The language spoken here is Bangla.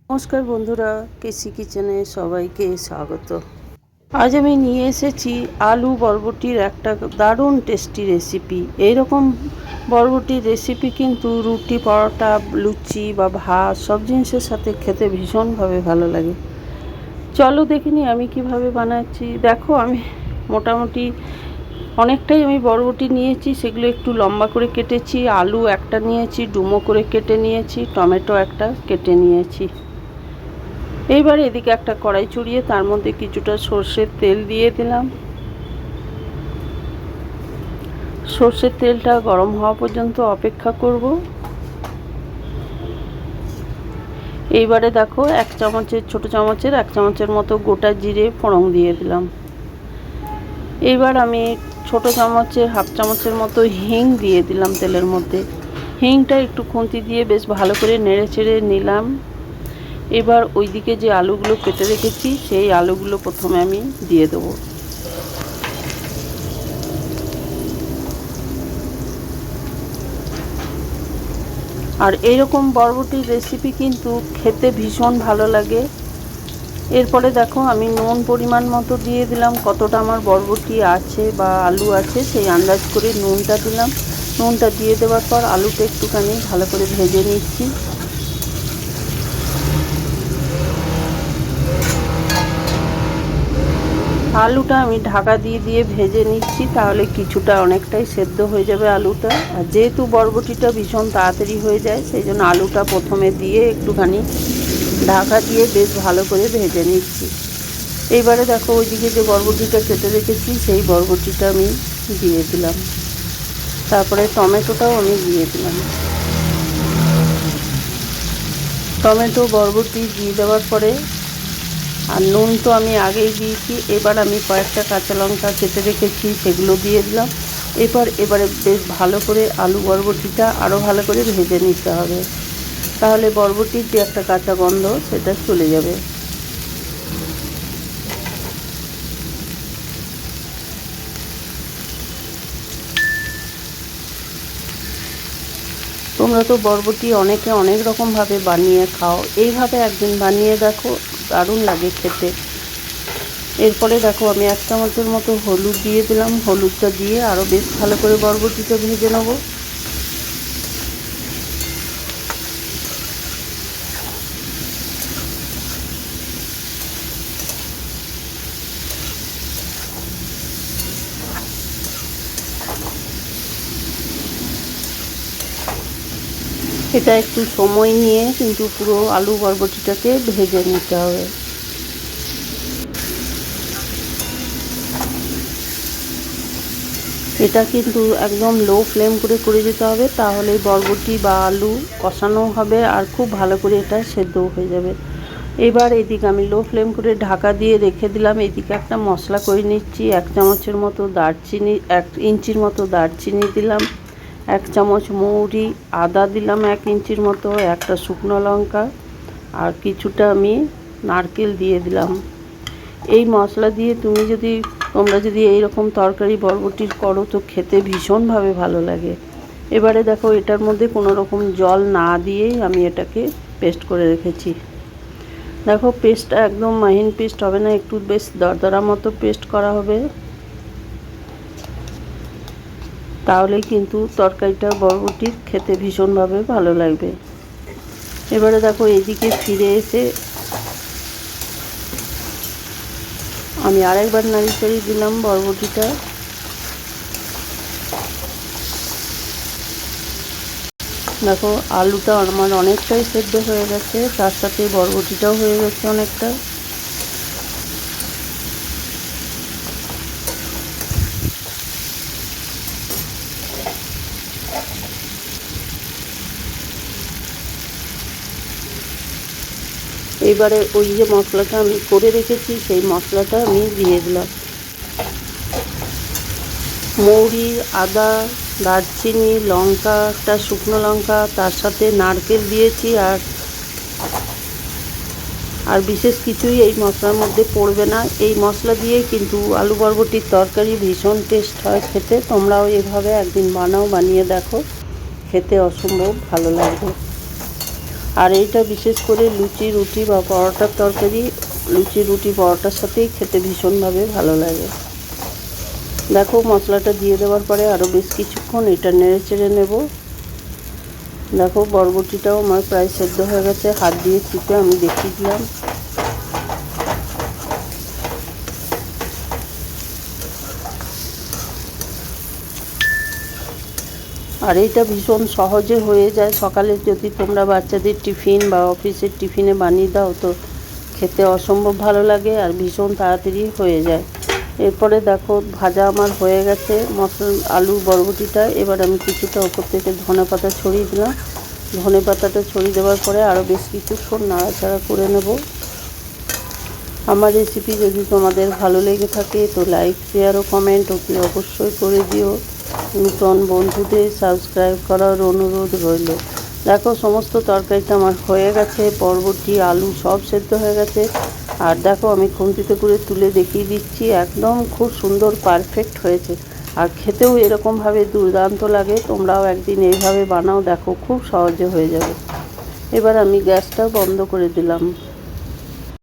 নমস্কার বন্ধুরা, কেসি কিচেনে সবাইকে স্বাগত। আজ আমি নিয়ে এসেছি আলু বরবটির একটা দারুণ টেস্টি রেসিপি। এইরকম বরবটির রেসিপি কিন্তু রুটি, পরোটা, লুচি বা ভাত সব জিনিসের সাথে খেতে ভীষণভাবে ভালো লাগে। চলো দেখিনি আমি কিভাবে বানাচ্ছি। দেখো, আমি মোটামুটি অনেকটাই আমি বরবটি নিয়েছি, সেগুলো একটু লম্বা করে কেটেছি। আলু একটা নিয়েছি, ডুমো করে কেটে নিয়েছি। টমেটো একটা কেটে নিয়েছি। এইবার এদিকে একটা কড়াই চড়িয়ে তার মধ্যে কিছুটা সর্ষের তেল দিয়ে দিলাম। সর্ষের তেলটা গরম হওয়া পর্যন্ত অপেক্ষা করব। এইবারে দেখো, ছোট চামচের 1 চামচের মতো গোটা জিরে ফোড়ন দিয়ে দিলাম। এইবার আমি ছোট চামচের 1/2 চামচের মতো হিং দিয়ে দিলাম তেলের মধ্যে। হিংটা একটু খুন্তি দিয়ে বেশ ভালো করে নেড়ে চেড়ে নিলাম। এবার ওইদিকে যে আলুগুলো কেটে রেখেছি সেই আলুগুলো প্রথমে আমি দিয়ে দেবো। আর এইরকম বরবটির রেসিপি কিন্তু খেতে ভীষণ ভালো লাগে। এরপরে দেখো, আমি নুন পরিমাণ মতো দিয়ে দিলাম। কতটা আমার বরবটি আছে বা আলু আছে সেই আন্দাজ করে নুনটা দিলাম। নুনটা দিয়ে দেওয়ার পর আলুটা একটুখানি ভালো করে ভেজে নিচ্ছি। আলুটা আমি ঢাকা দিয়ে দিয়ে ভেজে নিচ্ছি, তাহলে কিছুটা অনেকটাই সেদ্ধ হয়ে যাবে আলুটা। আর যেহেতু বরবটিটা ভীষণ তাড়াতাড়ি হয়ে যায়, সেই জন্য আলুটা প্রথমে দিয়ে একটুখানি ঢাকা দিয়ে বেশ ভালো করে ভেজে নিচ্ছি। এইবারে দেখো, ওইদিকে যে বরবটিটা কেটে রেখেছি সেই বরবটিটা আমি দিয়ে দিলাম। তারপরে টমেটোটাও আমি দিয়ে দিলাম। টমেটো বরবটি দিয়ে দেওয়ার পরে, আর নুন তো আমি আগেই দিয়েছি, এবার আমি কয়েকটা কাঁচা লঙ্কা কেটে রেখেছি সেগুলো দিয়ে দিলাম। এবারে বেশ ভালো করে আলু বরবটিটা আরও ভালো করে ভেজে নিতে হবে, তাহলে বরবটির যে একটা কাঁচা গন্ধ সেটা চলে যাবে। তোমরা তো বরবটি অনেকে অনেক রকমভাবে বানিয়ে খাও, এইভাবে একদিন বানিয়ে দেখো, দারুণ লাগে খেতে। এরপরে দেখো, আমি 1 চামচের মতো হলুদ দিয়ে দিলাম। হলুদটা দিয়ে আরও বেশ ভালো করে বরবটিটা ভেজে নেব। এটা একটু সময় নিয়ে কিন্তু পুরো আলু বরবটিটাকে ভেজে নিতে হবে। এটা কিন্তু একদম লো ফ্লেম করে যেতে হবে, তাহলে বরবটি বা আলু কষানো হবে আর খুব ভালো করে এটা সেদ্ধ হয়ে যাবে। এবার এদিকে আমি লো ফ্লেম করে ঢাকা দিয়ে রেখে দিলাম। এদিকে একটা মশলা করে নিচ্ছি। 1 চামচের মতো দারচিনি, 1 ইঞ্চির মতো দারচিনি দিলাম, 1 চামচ মৌরি, আদা দিলাম 1 ইঞ্চির মতো, একটা শুকনো লঙ্কা, আর কিছুটা আমি নারকেল দিয়ে দিলাম। এই মশলা দিয়ে তোমরা যদি এইরকম তরকারি বরবটির করো তো খেতে ভীষণভাবে ভালো লাগে। এবারে দেখো, এটার মধ্যে কোনো রকম জল না দিয়েই আমি এটাকে পেস্ট করে রেখেছি। দেখো, পেস্টটা একদম মাহিন পেস্ট হবে না, একটু বেশ দরদরা মতো পেস্ট করা হবে, তাহলেই কিন্তু তরকারিটা বরবটির খেতে ভীষণভাবে ভালো লাগবে। এবারে দেখো, এইদিকে ফিরে এসে আমি আরেকবার নাড়ি চাড়িয়ে দিলাম বরবটিটা। দেখো, আলুটা আমার অনেকটাই সেদ্ধ হয়ে গেছে, তার সাথে বরবটিটাও হয়ে গেছে অনেকটা। এবারে ওই যে মশলাটা আমি করে রেখেছি সেই মশলাটা আমি দিয়ে দিলাম। মৌরি, আদা, দারচিনি, লঙ্কা, একটা শুকনো লঙ্কা, তার সাথে নারকেল দিয়েছি। আর বিশেষ কিছুই এই মশলার মধ্যে পড়বে না। এই মশলা দিয়েই কিন্তু আলু বরবটির তরকারি ভীষণ টেস্ট হয় খেতে। তোমরাও এভাবে একদিন বানিয়ে দেখো, খেতে অসম্ভব ভালো লাগবে। আর এইটা বিশেষ করে লুচি রুটি বা পরোটার তরকারি, লুচি রুটি পরোটার সাথেই খেতে ভীষণভাবে ভালো লাগে। দেখো মশলাটা দিয়ে দেওয়ার পরে আরও বেশ কিছুক্ষণ এটা নেড়ে চেড়ে নেব। দেখো বরবটিটাও আমার প্রায় সেদ্ধ হয়ে গেছে, হাত দিয়ে চিপে আমি দেখিয়ে দিলাম। আর এইটা ভীষণ সহজে হয়ে যায়। সকালে যদি তোমরা বাচ্চাদের টিফিন বা অফিসের টিফিনে বানিয়ে দাও তো খেতে অসম্ভব ভালো লাগে আর ভীষণ তাড়াতাড়ি হয়ে যায়। এরপরে দেখো ভাজা আমার হয়ে গেছে আলু বরবটিটা। এবার আমি কিছুটা ওপর থেকে ধনেপাতা ছড়িয়ে দিলাম। ধনেপাতাটা ছড়িয়ে দেওয়ার পরে আরও বেশ কিছুক্ষণ নাড়াচাড়া করে নেব। আমার রেসিপি যদি তোমাদের ভালো লেগে থাকে তো লাইক শেয়ার ও কমেন্ট অতি অবশ্যই করে দিও। নতুন বন্ধুদের সাবস্ক্রাইব করার অনুরোধ রইল। দেখো সমস্ত তরকারিটা আমার হয়ে গেছে, বরবটি আলু সব সেদ্ধ হয়ে গেছে। আর দেখো আমি খুন্তিতে করে তুলে দেখিয়ে দিচ্ছি, একদম খুব সুন্দর পারফেক্ট হয়েছে। আর খেতেও এরকমভাবে দুর্দান্ত লাগে। তোমরাও একদিন এইভাবে বানাও, দেখো খুব সহজে হয়ে যাবে। এবার আমি গ্যাসটা বন্ধ করে দিলাম।